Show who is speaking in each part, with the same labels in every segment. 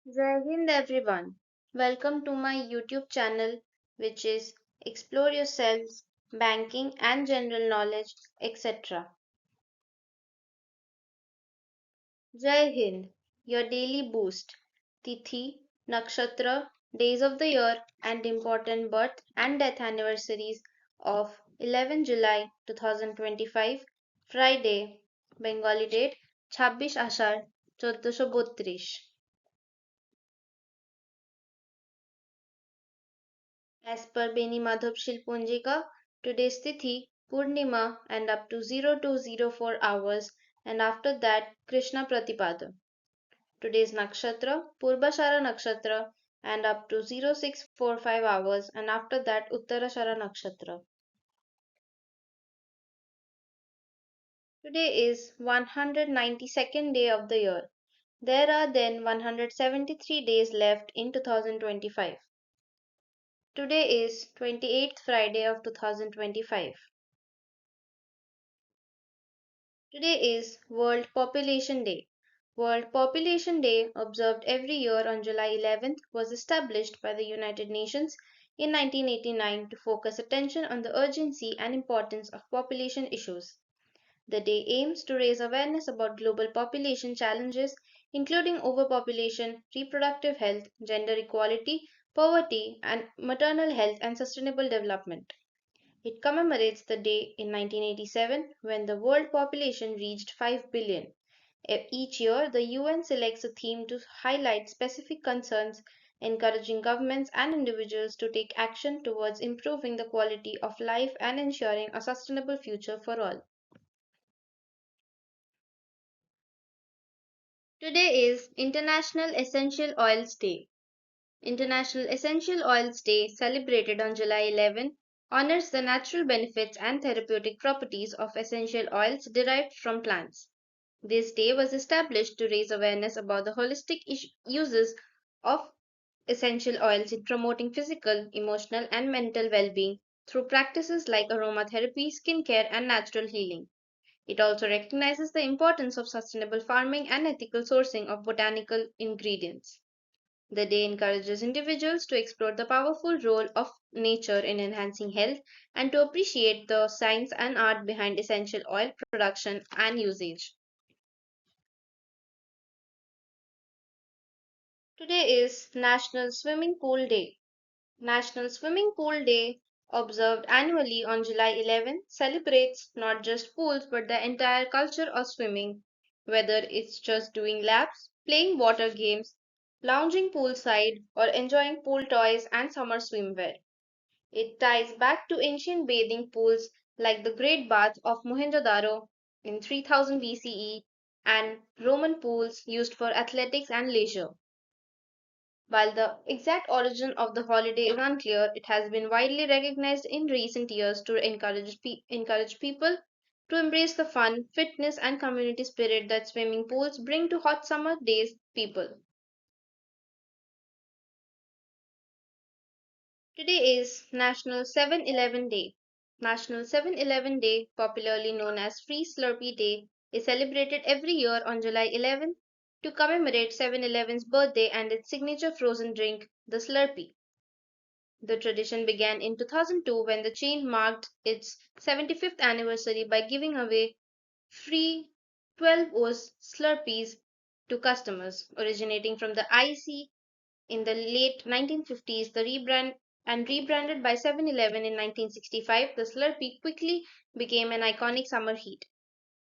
Speaker 1: Jai Hind everyone. Welcome to my YouTube channel, which is Explore Yourselves, Banking and General Knowledge, etc. Jai Hind, your daily boost. Tithi, Nakshatra, days of the year, and important birth and death anniversaries of 11 July 2025, Friday, Bengali date 26 Ashadh 1432. As per Beni Madhav Shil Punjika, today's Tithi, Purnima, and up to 0204 hours, and after that, Krishna Pratipada. Today's Nakshatra, Purvashara Nakshatra, and up to 0645 hours, and after that, Uttarashara Nakshatra. Today is 192nd day of the year. There are then 173 days left in 2025. Today is 28th Friday of 2025. Today is World Population Day. World Population Day, observed every year on July 11th, was established by the United Nations in 1989 to focus attention on the urgency and importance of population issues. The day aims to raise awareness about global population challenges, including overpopulation, reproductive health, gender equality, poverty, and maternal health and sustainable development. It commemorates the day in 1987 when the world population reached 5 billion. Each year, the UN selects a theme to highlight specific concerns, encouraging governments and individuals to take action towards improving the quality of life and ensuring a sustainable future for all. Today is International Essential Oils Day. International Essential Oils Day, celebrated on July 11, honors the natural benefits and therapeutic properties of essential oils derived from plants. This day was established to raise awareness about the holistic uses of essential oils in promoting physical, emotional, and mental well being through practices like aromatherapy, skincare, and natural healing. It also recognizes the importance of sustainable farming and ethical sourcing of botanical ingredients. The day encourages individuals to explore the powerful role of nature in enhancing health and to appreciate the science and art behind essential oil production and usage. Today is National Swimming Pool Day. National Swimming Pool Day, observed annually on July 11, celebrates not just pools but the entire culture of swimming, whether it's just doing laps, playing water games, lounging poolside, or enjoying pool toys and summer swimwear. It ties back to ancient bathing pools like the Great Bath of Mohenjo-daro in 3000 BCE and Roman pools used for athletics and leisure. While the exact origin of the holiday is unclear, it has been widely recognized in recent years to encourage people to embrace the fun, fitness, and community spirit that swimming pools bring to hot summer days people. Today is National 7-Eleven Day. National 7-Eleven Day, popularly known as Free Slurpee Day, is celebrated every year on July 11 to commemorate 7-Eleven's birthday and its signature frozen drink, the Slurpee. The tradition began in 2002 when the chain marked its 75th anniversary by giving away free 12-oz Slurpees to customers. Originating from the IC in the late 1950s, rebranded by 7-Eleven in 1965, the Slurpee quickly became an iconic summer heat.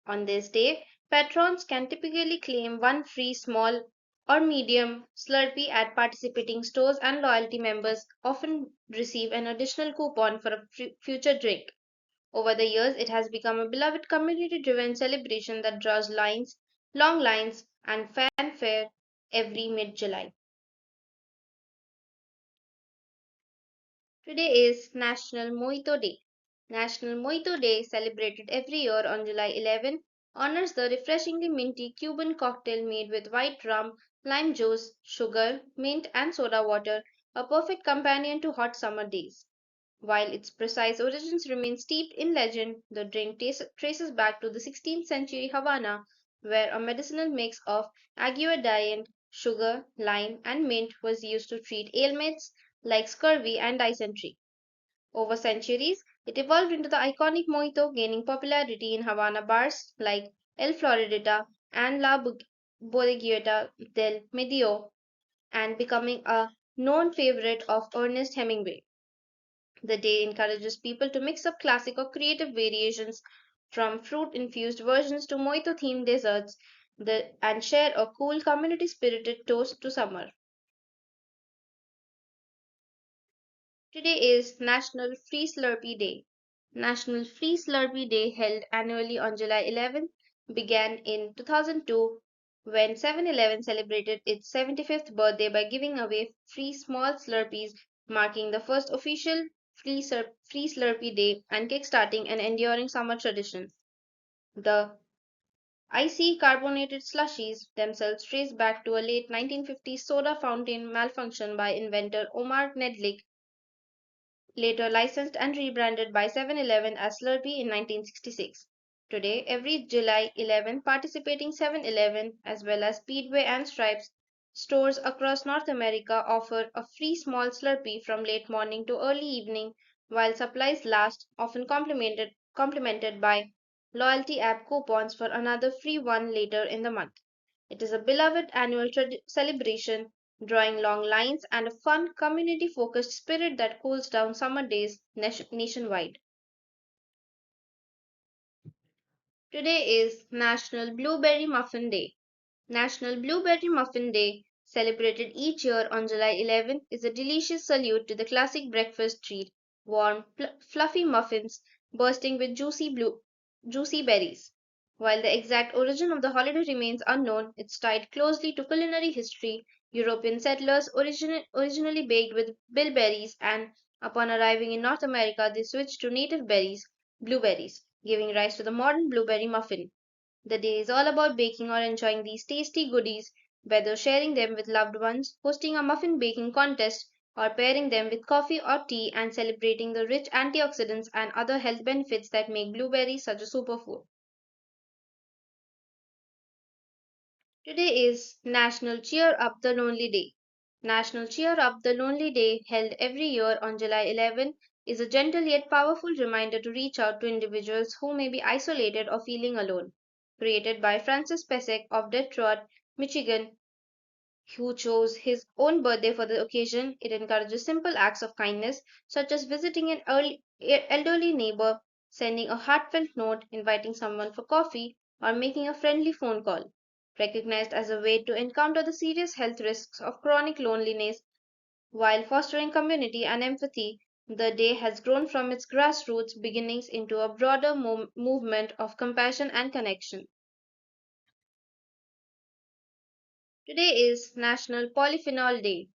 Speaker 1: On this day, patrons can typically claim one free small or medium Slurpee at participating stores, and loyalty members often receive an additional coupon for a future drink. Over the years, it has become a beloved community driven celebration that draws long lines, and fanfare every mid July. Today is National Mojito Day. National Mojito Day, celebrated every year on July 11, honors the refreshingly minty Cuban cocktail made with white rum, lime juice, sugar, mint, and soda water, a perfect companion to hot summer days. While its precise origins remain steeped in legend, the drink traces back to the 16th century Havana, where a medicinal mix of aguardiente Sugar, lime, and mint was used to treat ailments like scurvy and dysentery. Over centuries, it evolved into the iconic mojito, gaining popularity in Havana bars like El Floridita and La Bodeguita del Medio and becoming a known favorite of Ernest Hemingway. The day encourages people to mix up classic or creative variations from fruit infused versions to mojito themed desserts and share a cool community spirited toast to summer. Today is National Free Slurpee Day. National Free Slurpee Day, held annually on July 11th, began in 2002 when 7-Eleven celebrated its 75th birthday by giving away free small Slurpees, marking the first official Free Slurpee Day and kickstarting an enduring summer tradition. The icy carbonated slushies themselves trace back to a late 1950s soda fountain malfunction by inventor Omar Nedlik, later licensed and rebranded by 7-Eleven as Slurpee in 1966. Today, every July 11, participating 7-Eleven as well as Speedway and Stripes stores across North America offer a free small Slurpee from late morning to early evening while supplies last, often complemented by loyalty app coupons for another free one later in the month. It is a beloved annual celebration, drawing long lines and a fun, community focused spirit that cools down summer days nationwide. Today is National Blueberry Muffin Day. National Blueberry Muffin Day, celebrated each year on July 11th, is a delicious salute to the classic breakfast treat, warm, fluffy muffins bursting with juicy berries. While the exact origin of the holiday remains unknown, it's tied closely to culinary history. European settlers originally baked with bilberries, and upon arriving in North America, they switched to native berries, blueberries, giving rise to the modern blueberry muffin. The day is all about baking or enjoying these tasty goodies, whether sharing them with loved ones, hosting a muffin baking contest, or pairing them with coffee or tea and celebrating the rich antioxidants and other health benefits that make blueberries such a superfood. Today is National Cheer Up the Lonely Day. National Cheer Up the Lonely Day, held every year on July 11, is a gentle yet powerful reminder to reach out to individuals who may be isolated or feeling alone. Created by Francis Pesek of Detroit, Michigan, who chose his own birthday for the occasion, it encourages simple acts of kindness, such as visiting an elderly neighbor, sending a heartfelt note, inviting someone for coffee, or making a friendly phone call. Recognized as a way to encounter the serious health risks of chronic loneliness while fostering community and empathy, the day has grown from its grassroots beginnings into a broader movement of compassion and connection. Today is National Polyphenol Day.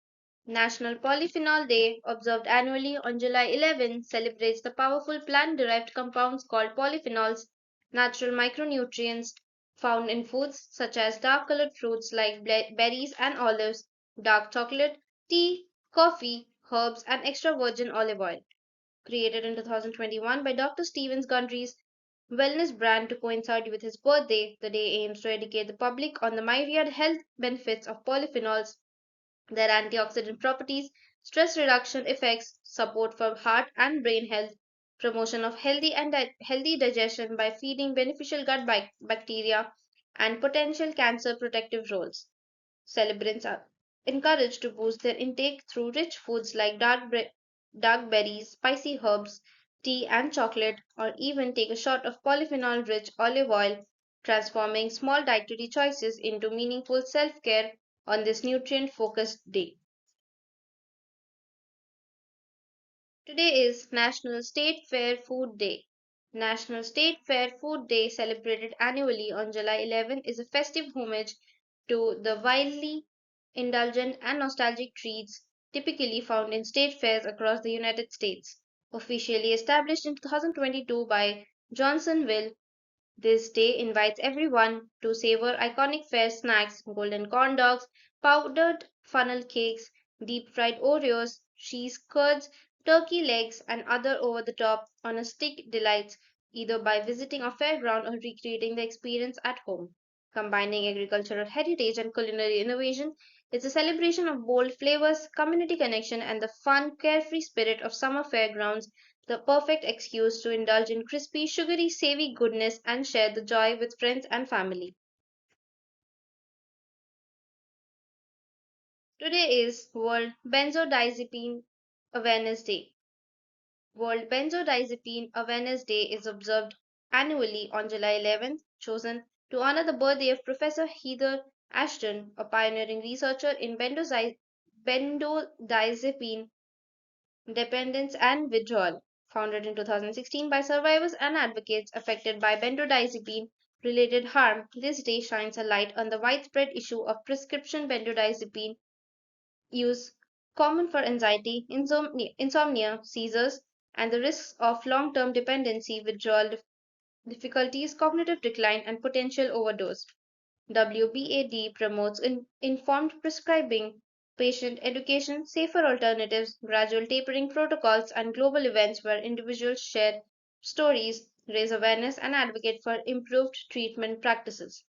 Speaker 1: National Polyphenol Day, observed annually on July 11, celebrates the powerful plant derived compounds called polyphenols, natural micronutrients found in foods such as dark colored fruits like berries and olives, dark chocolate, tea, coffee, herbs, and extra virgin olive oil. Created in 2021 by Dr. Stevens Gundry's wellness brand to coincide with his birthday, the day aims to educate the public on the myriad health benefits of polyphenols, their antioxidant properties, stress reduction effects, support for heart and brain health, promotion of healthy digestion by feeding beneficial gut bacteria, and potential cancer protective roles. Celebrants are encouraged to boost their intake through rich foods like dark berries, spicy herbs, tea, and chocolate, or even take a shot of polyphenol rich olive oil, transforming small dietary choices into meaningful self care on this nutrient focused day. Today is National State Fair Food Day. National State Fair Food Day, celebrated annually on July 11, is a festive homage to the wildly indulgent and nostalgic treats typically found in state fairs across the United States. Officially established in 2022 by Johnsonville, this day invites everyone to savor iconic fair snacks, golden corn dogs, powdered funnel cakes, deep fried Oreos, cheese curds, turkey legs, and other over the top on a stick delights, either by visiting a fairground or recreating the experience at home. Combining agricultural heritage and culinary innovation, it's a celebration of bold flavors, community connection, and the fun, carefree spirit of summer fairgrounds, the perfect excuse to indulge in crispy, sugary, savoury goodness and share the joy with friends and family. Today is World Benzodiazepine Awareness Day. World Benzodiazepine Awareness Day is observed annually on July 11th, chosen to honor the birthday of Professor Heather Ashton, a pioneering researcher in benzodiazepine dependence and withdrawal. Founded in 2016 by survivors and advocates affected by benzodiazepine related harm, this day shines a light on the widespread issue of prescription benzodiazepine use, common for anxiety, insomnia, seizures, and the risks of long term dependency, withdrawal difficulties, cognitive decline, and potential overdose. WBAD promotes informed prescribing, patient education, safer alternatives, gradual tapering protocols, and global events where individuals share stories, raise awareness, and advocate for improved treatment practices.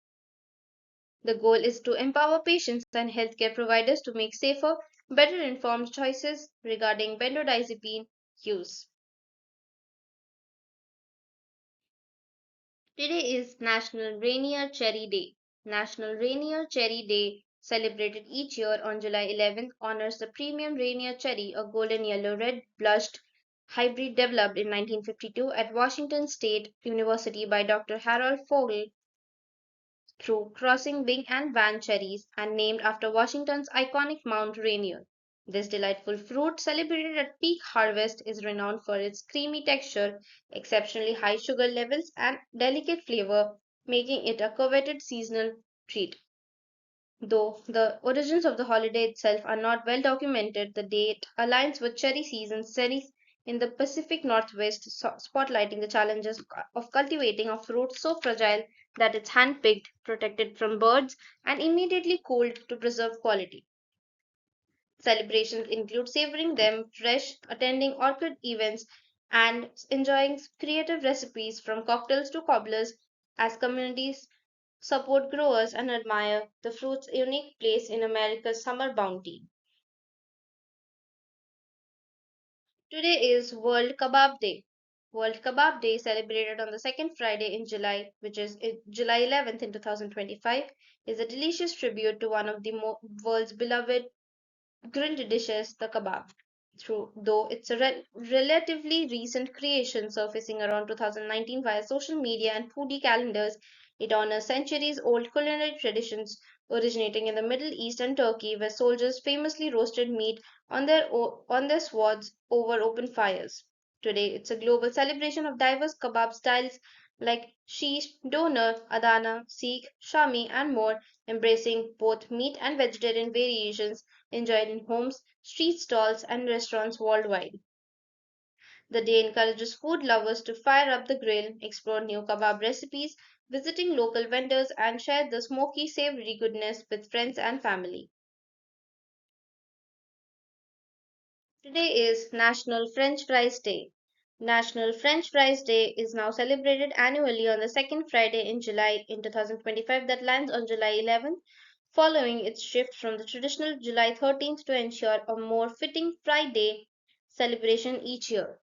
Speaker 1: The goal is to empower patients and healthcare providers to make safer, better informed choices regarding benzodiazepine use. Today is National Rainier Cherry Day. National Rainier Cherry Day, celebrated each year on July 11th, honors the premium Rainier cherry, a golden yellow red blushed hybrid developed in 1952 at Washington State University by Dr. Harold Fogel through crossing Bing and Van cherries and named after Washington's iconic Mount Rainier. This delightful fruit, celebrated at peak harvest, is renowned for its creamy texture, exceptionally high sugar levels, and delicate flavor, making it a coveted seasonal treat. Though the origins of the holiday itself are not well documented, the date aligns with cherry season cherries in the Pacific Northwest, spotlighting the challenges of cultivating a fruit so fragile that it's hand-picked, protected from birds, and immediately cooled to preserve quality. Celebrations include savoring them fresh, attending orchid events, and enjoying creative recipes from cocktails to cobblers as communities support growers and admire the fruit's unique place in America's summer bounty. Today is World Kebab Day. World Kebab Day, celebrated on the second Friday in July, which is July 11th in 2025, is a delicious tribute to one of the world's beloved grilled dishes, the kebab. Though it's a relatively recent creation surfacing around 2019 via social media and foodie calendars, it honors centuries old culinary traditions originating in the Middle East and Turkey, where soldiers famously roasted meat on their swords over open fires. Today, it's a global celebration of diverse kebab styles like shish, doner, adana, Sikh, Shami, and more, embracing both meat and vegetarian variations enjoyed in homes, street stalls, and restaurants worldwide. The day encourages food lovers to fire up the grill, explore new kebab recipes, visiting local vendors, and share the smoky, savory goodness with friends and family. Today is National French Fries Day. National French Fries Day is now celebrated annually on the second Friday in July in 2025 that lands on July 11th, following its shift from the traditional July 13th to ensure a more fitting Friday celebration each year.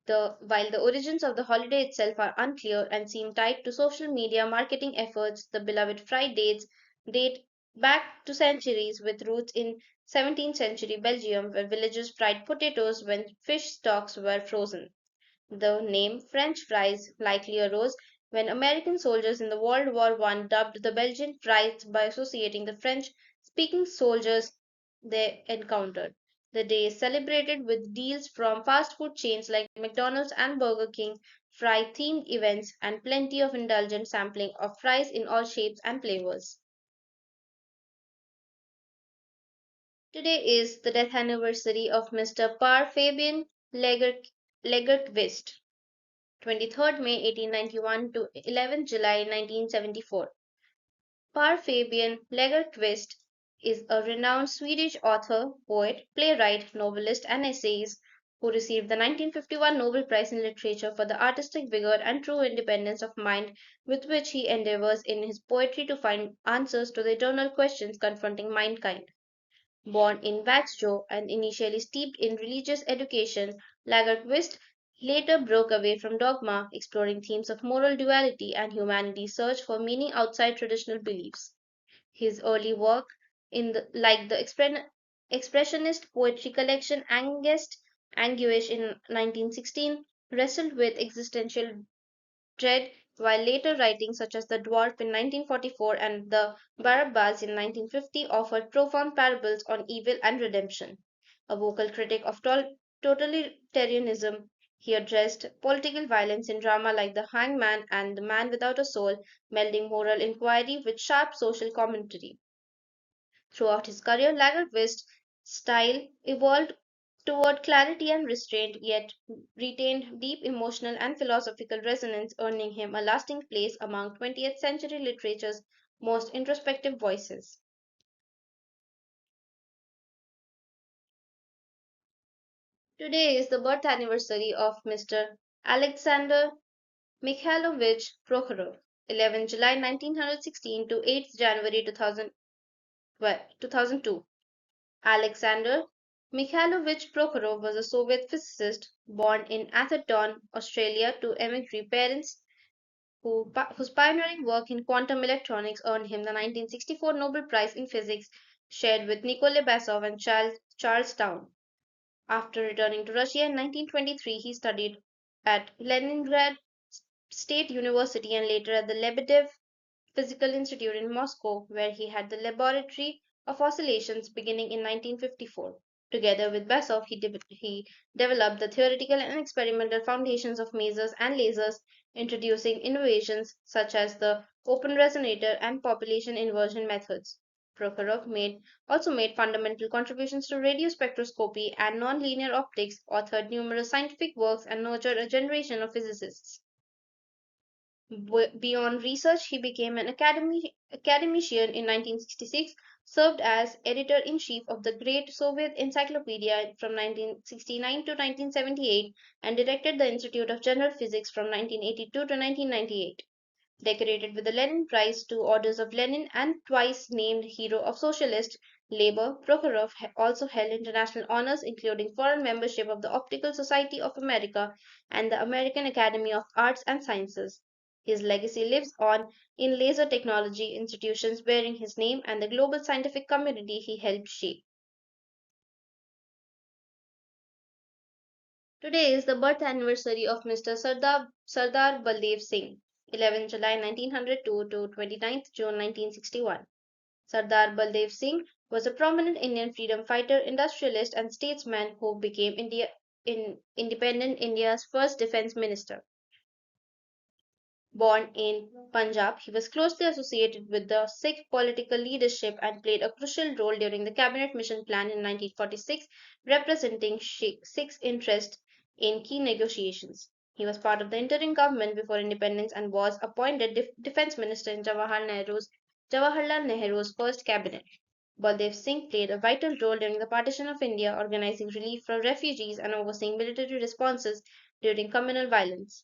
Speaker 1: While the origins of the holiday itself are unclear and seem tied to social media marketing efforts, the beloved fried dates date back to centuries with roots in 17th century Belgium, where villagers fried potatoes when fish stocks were frozen. The name French fries likely arose when American soldiers in the World War I dubbed the Belgian fries by associating the French speaking soldiers they encountered. The day is celebrated with deals from fast food chains like McDonald's and Burger King, fry themed events, and plenty of indulgent sampling of fries in all shapes and flavors. Today is the death anniversary of Mr. Par Fabian Lagerquist, 23rd May 1891 to 11th July 1974. Par Fabian Lagerquist is a renowned Swedish author, poet, playwright, novelist, and essayist who received the 1951 Nobel Prize in Literature for the artistic vigor and true independence of mind with which he endeavors in his poetry to find answers to the eternal questions confronting mankind. Born in Waxjo and initially steeped in religious education, Lagerquist later broke away from dogma, exploring themes of moral duality and humanity's search for meaning outside traditional beliefs. His early work, like the expressionist poetry collection Anguish in 1916, wrestled with existential dread, while later writings such as The Dwarf in 1944 and The Barabbas in 1950 offered profound parables on evil and redemption. A vocal critic of totalitarianism, he addressed political violence in drama like The Hangman and The Man Without a Soul, melding moral inquiry with sharp social commentary. Throughout his career, Lagerquist's style evolved toward clarity and restraint, yet retained deep emotional and philosophical resonance, earning him a lasting place among 20th century literature's most introspective voices. Today is the birth anniversary of Mr. Alexander Mikhailovich Prokhorov, 11 July 1916 to 8 January 2002. Alexander Mikhailovich Prokhorov was a Soviet physicist born in Atherton, Australia, to emigrant parents whose pioneering work in quantum electronics earned him the 1964 Nobel Prize in Physics, shared with Nikolai Basov and Charles Towne. After returning to Russia in 1923, he studied at Leningrad State University and later at the Lebedev Physical Institute in Moscow, where he had the laboratory of oscillations beginning in 1954. Together with Basov, he developed the theoretical and experimental foundations of masers and lasers, introducing innovations such as the open resonator and population inversion methods. Also made fundamental contributions to radio spectroscopy and nonlinear optics, authored numerous scientific works, and nurtured a generation of physicists. Beyond research, he became an academician in 1966, served as editor in chief of the Great Soviet Encyclopedia from 1969 to 1978, and directed the Institute of General Physics from 1982 to 1998. Decorated with the Lenin Prize, two Orders of Lenin, and twice named Hero of Socialist Labor, Prokhorov also held international honors, including foreign membership of the Optical Society of America and the American Academy of Arts and Sciences. His legacy lives on in laser technology institutions bearing his name and the global scientific community he helped shape. Today is the birth anniversary of Mr. Sardar Baldev Singh, 11 July 1902 to 29 June 1961. Sardar Baldev Singh was a prominent Indian freedom fighter, industrialist, and statesman who became independent India's first defense minister. Born in Punjab, he was closely associated with the Sikh political leadership and played a crucial role during the Cabinet Mission Plan in 1946, representing Sikhs' interests in key negotiations. He was part of the interim government before independence and was appointed defense minister in Jawaharlal Nehru's first cabinet. Baldev Singh played a vital role during the partition of India, organizing relief for refugees and overseeing military responses during communal violence.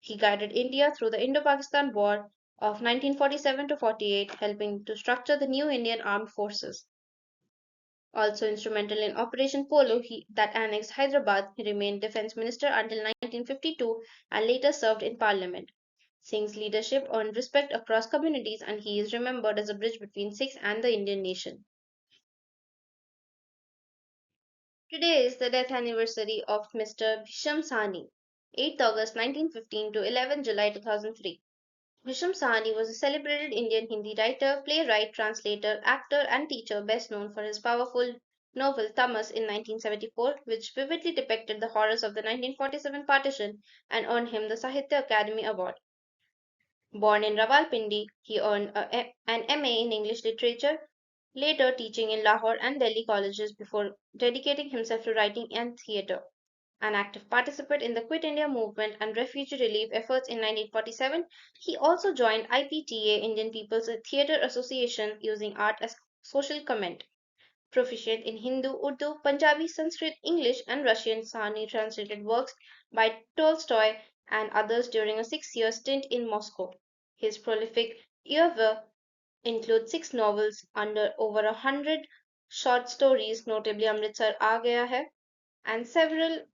Speaker 1: He guided India through the Indo-Pakistan War of 1947 to 48, helping to structure the new Indian armed forces. Also instrumental in Operation Polo that annexed Hyderabad, he remained defense minister until 1952 and later served in parliament. Singh's leadership earned respect across communities and he is remembered as a bridge between Sikhs and the Indian nation. Today is the death anniversary of Mr. Bhisham Sahni, 8th August 1915 to 11 July 2003. Bhisham Sahani was a celebrated Indian Hindi writer, playwright, translator, actor, and teacher best known for his powerful novel Tamas in 1974, which vividly depicted the horrors of the 1947 partition and earned him the Sahitya Academy Award. Born in Rawalpindi, he earned an MA in English Literature, later teaching in Lahore and Delhi colleges before dedicating himself to writing and theatre. An active participant in the Quit India movement and refugee relief efforts in 1947, he also joined IPTA, Indian People's Theatre Association, using art as social comment. proficient in Hindu, Urdu, Punjabi, Sanskrit, English, and Russian. Sani translated works by Tolstoy and others during a 6 year stint in Moscow. His prolific oeuvre includes six novels, under over 100 short stories, notably Amritsar Aa Gaya Hai, and several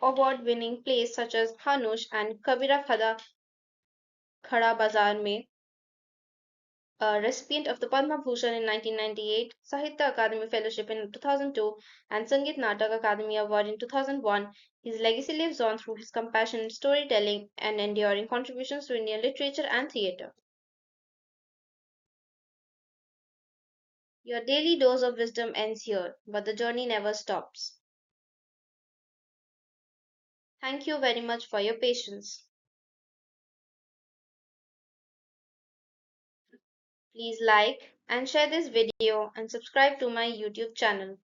Speaker 1: award winning plays such as Hanush and Kabira Khada Bazaar Mein, a recipient of the Padma Bhushan in 1998, Sahitya Akademi Fellowship in 2002, and Sangeet Natak Academy Award in 2001. His legacy lives on through his compassionate storytelling and enduring contributions to Indian literature and theatre. Your daily dose of wisdom ends here, but the journey never stops. Thank you very much for your patience. Please like and share this video and subscribe to my YouTube channel.